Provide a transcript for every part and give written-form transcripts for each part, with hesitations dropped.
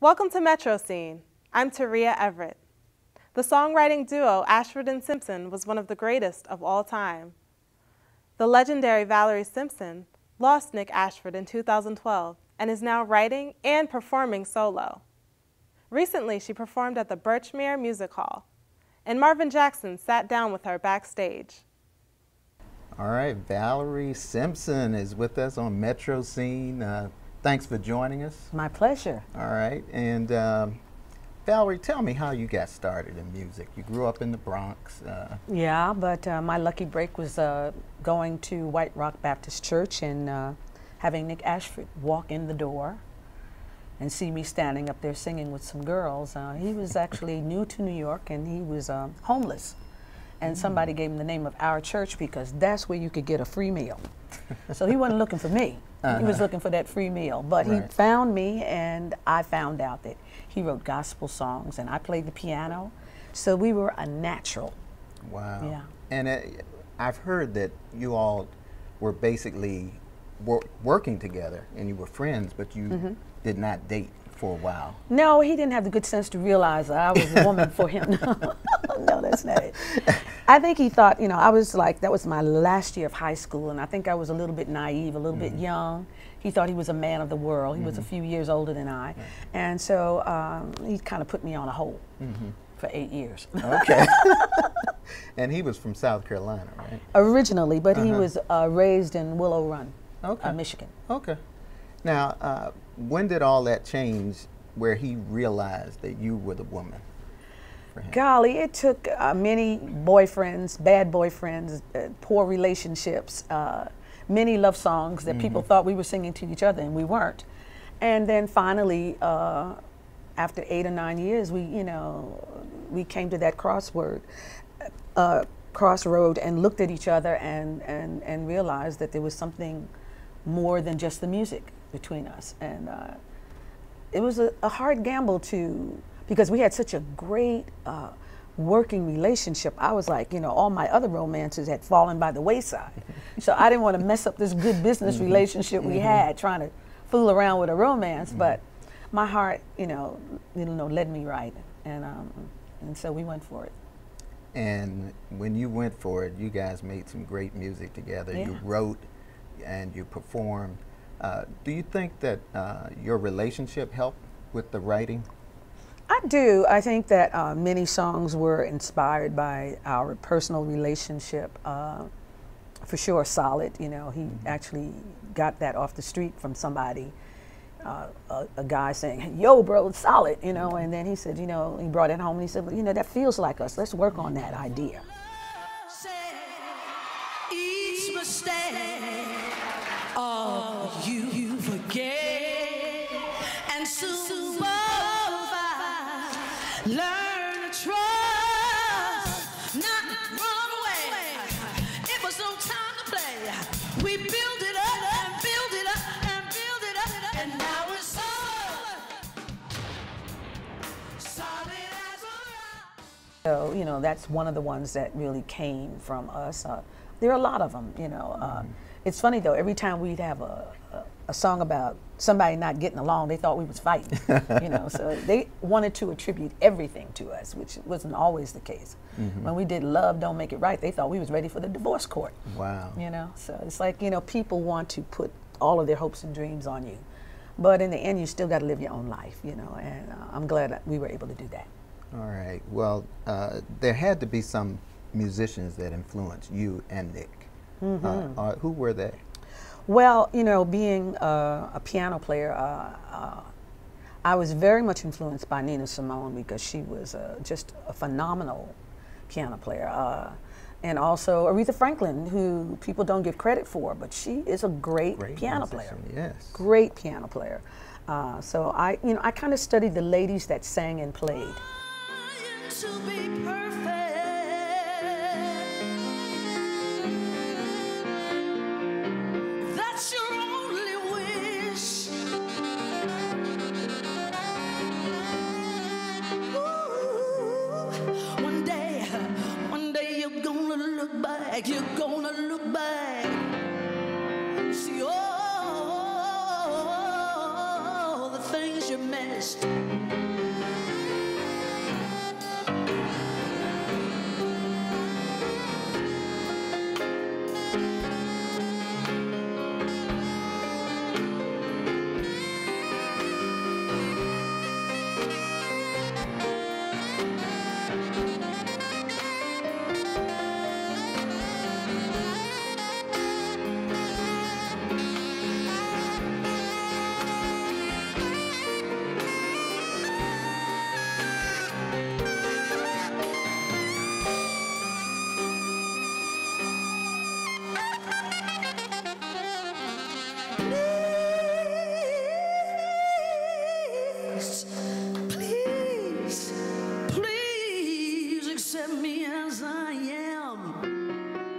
Welcome to Metro Scene. I'm Taria Everett. The songwriting duo Ashford and Simpson was one of the greatest of all time. The legendary Valerie Simpson lost Nick Ashford in 2012 and is now writing and performing solo. Recently, she performed at the Birchmere Music Hall, and Marvin Jackson sat down with her backstage. All right, Valerie Simpson is with us on Metro Scene. Thanks for joining us. My pleasure. All right, and Valerie, tell me how you got started in music. You grew up in the Bronx. Yeah, but my lucky break was going to White Rock Baptist Church and having Nick Ashford walk in the door and see me standing up there singing with some girls. He was actually new to New York, and he was homeless. And somebody gave him the name of our church because that's where you could get a free meal. So he wasn't looking for me. He was looking for that free meal. But he found me, and I found out that he wrote gospel songs, and I played the piano. So we were a natural. Wow. Yeah. And I've heard that you all were basically working together, and you were friends, but you did not date for a while. No, he didn't have the good sense to realize that I was a woman for him. No, that's not it. I think he thought, you know, I was like, that was my last year of high school, and I think I was a little bit naive, a little bit young. He thought he was a man of the world. He was a few years older than I. And so he kind of put me on a hold for 8 years. Okay. And he was from South Carolina, right? Originally, but he was raised in Willow Run, Michigan. Okay. Now, when did all that change where he realized that you were the woman for him? Golly, it took many boyfriends, bad boyfriends, poor relationships, many love songs that people thought we were singing to each other and we weren't. And then finally, after 8 or 9 years, we came to that crossroad and looked at each other and realized that there was something more than just the music between us. And it was a hard gamble because we had such a great working relationship. I was like, all my other romances had fallen by the wayside. So I didn't want to mess up this good business relationship we had trying to fool around with a romance, but my heart, led me right. And so we went for it. And when you went for it, you guys made some great music together. Yeah. You wrote and you performed. Do you think that your relationship helped with the writing? I do. I think that many songs were inspired by our personal relationship. For sure, Solid, he actually got that off the street from somebody, a guy saying, hey, yo, bro, it's Solid, and then he said, he brought it home and he said, well, that feels like us. Let's work on that idea. Each mistake you forget, and soon learn to trust, not run away. It was no time to play. We built it up and built it up and built it up, and now it's solid as a rock. So, that's one of the ones that really came from us. There are a lot of them, It's funny though, every time we'd have a song about somebody not getting along, they thought we was fighting, so they wanted to attribute everything to us, which wasn't always the case. When we did Love Don't Make It Right, they thought we was ready for the divorce court. Wow. So it's like, people want to put all of their hopes and dreams on you, but in the end, you still got to live your own life, and I'm glad that we were able to do that. All right, well, there had to be some musicians that influenced you and Nick. Who were they? Well, being a piano player, I was very much influenced by Nina Simone because she was just a phenomenal piano player. And also Aretha Franklin, who people don't give credit for, but she is a great piano player. Yes. Great piano player. So I kind of studied the ladies that sang and played. To be perfect. That's your only wish. Ooh, one day you're gonna look back. See all the things you missed.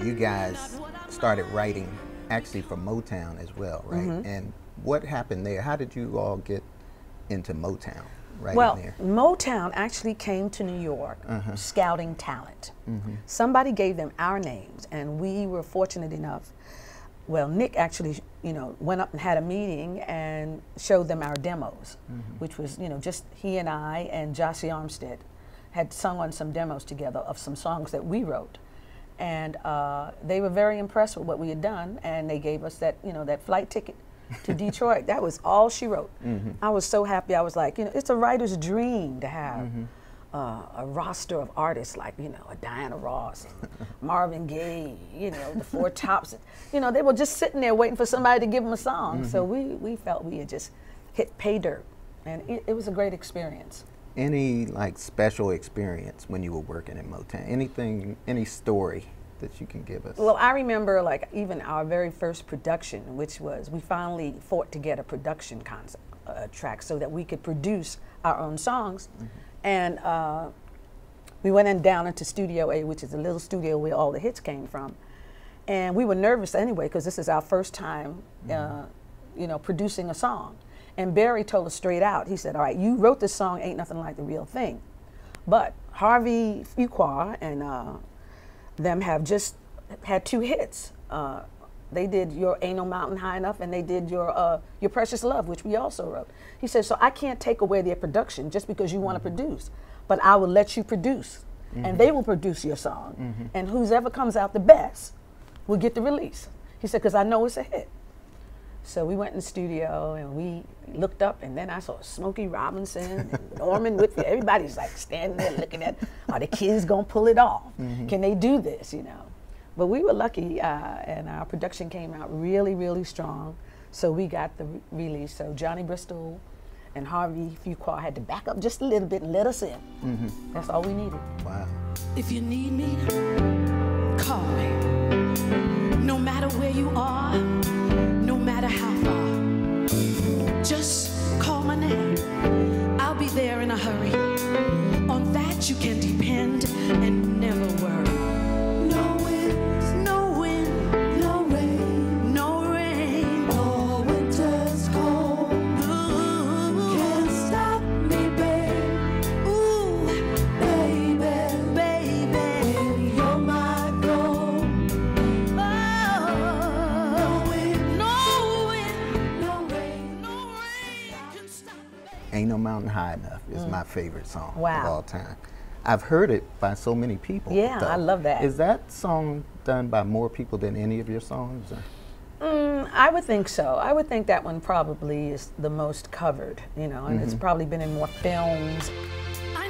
you guys started writing actually for Motown as well, right? And what happened there? How did you all get into Motown? Well, there? Motown actually came to New York scouting talent. Somebody gave them our names, and we were fortunate enough. Well, Nick actually, you know, went up and had a meeting and showed them our demos, which was, you know, just he and I and Jossie Armstead had sung on some demos together of some songs that we wrote. And they were very impressed with what we had done, and they gave us that, you know, that flight ticket to Detroit. That was all she wrote. I was so happy. I was like, you know, it's a writer's dream to have a roster of artists like, you know, a Diana Ross, Marvin Gaye, you know, the Four Tops. You know, they were just sitting there waiting for somebody to give them a song. So we felt we had just hit pay dirt, and it was a great experience. Any like special experience when you were working in Motown? Anything, any story that you can give us? Well, I remember like even our very first production, which was, we finally fought to get a production concept track so that we could produce our own songs. And we went down into Studio A, which is a little studio where all the hits came from. And we were nervous anyway, because this is our first time, you know, producing a song. And Barry told us straight out, he said, all right, you wrote this song, ain't nothing like the real thing. But Harvey Fuqua and them have just had 2 hits. They did Your Ain't No Mountain High Enough, and they did Your Precious Love, which we also wrote. He said, so I can't take away their production just because you want to produce, but I will let you produce, and they will produce your song, and whoever comes out the best will get the release. He said, because I know it's a hit. So we went in the studio and we looked up, and then I saw Smokey Robinson and Norman Whitfield. Everybody's like standing there looking at, are the kids gonna pull it off? Can they do this, you know? But we were lucky, and our production came out really, really strong. So we got the release. So Johnny Bristol and Harvey Fuqua had to back up just a little bit and let us in. That's all we needed. Wow. If you need me, call me. No matter where you are, no matter how far, just call my name. I'll be there in a hurry. On that you can depend and never worry. No wind, no wind, no rain, no rain. No winter's cold. Ooh, can't stop me, babe. Ooh, baby, baby, when you're my goal. Ain't No Mountain High Enough is my favorite song of Wow. all time. I've heard it by so many people. Yeah, though. I love that. Is that song done by more people than any of your songs? I would think so. I would think that one probably is the most covered, you know, and it's probably been in more films. I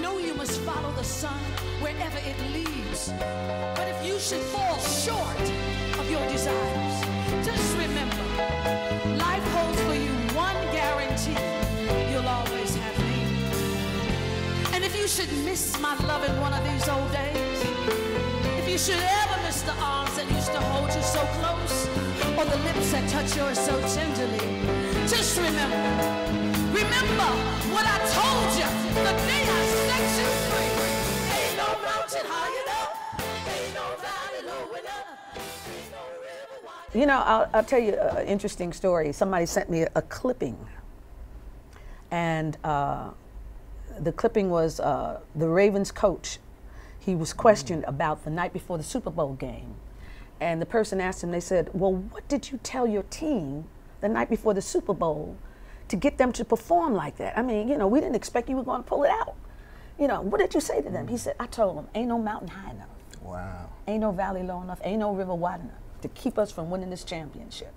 know you must follow the sun wherever it leads. But if you should fall short of your desires, just remember, life holds for you one guarantee: you'll always have me. And if you should miss my love in one of these old days, if you should ever miss the arms that used to hold you so close, or the lips that touch yours so tenderly, just remember what I told you the day I set you free. Ain't no mountain high enough, ain't no valley low enough, ain't no river wide. You know, I'll tell you an interesting story. Somebody sent me a clipping, and the clipping was the Ravens coach. He was questioned about the night before the Super Bowl game, and the person asked him, they said, well, what did you tell your team the night before the Super Bowl to get them to perform like that? I mean, you know, we didn't expect you were going to pull it out. You know, what did you say to them? He said, I told them, ain't no mountain high enough. Wow. Ain't no valley low enough, ain't no river wide enough to keep us from winning this championship.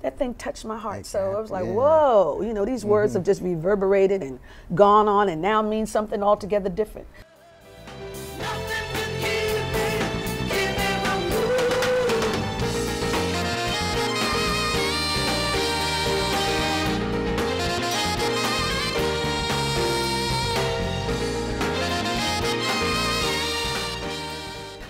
That thing touched my heart. So I was like, whoa, you know, these words have just reverberated and gone on and now mean something altogether different.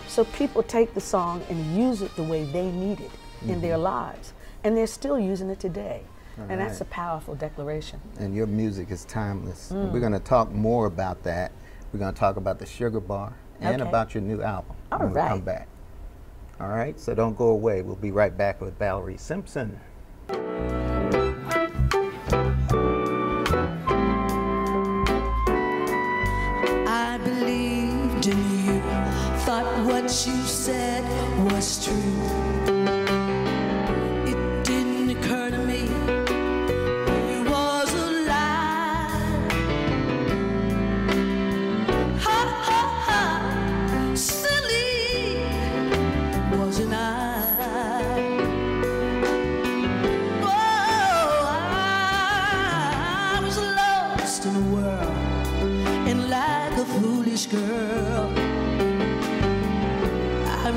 So people take the song and use it the way they need it in their lives. And they're still using it today. And that's a powerful declaration. And your music is timeless. We're going to talk more about that. We're going to talk about the Sugar Bar and about your new album. All when we right. come back. All right, so don't go away. We'll be right back with Valerie Simpson. I believed in you, thought what you said was true. It didn't occur to me you was a lie. Ha ha ha, silly wasn't I? Oh, I was lost in the world, and like a foolish girl, I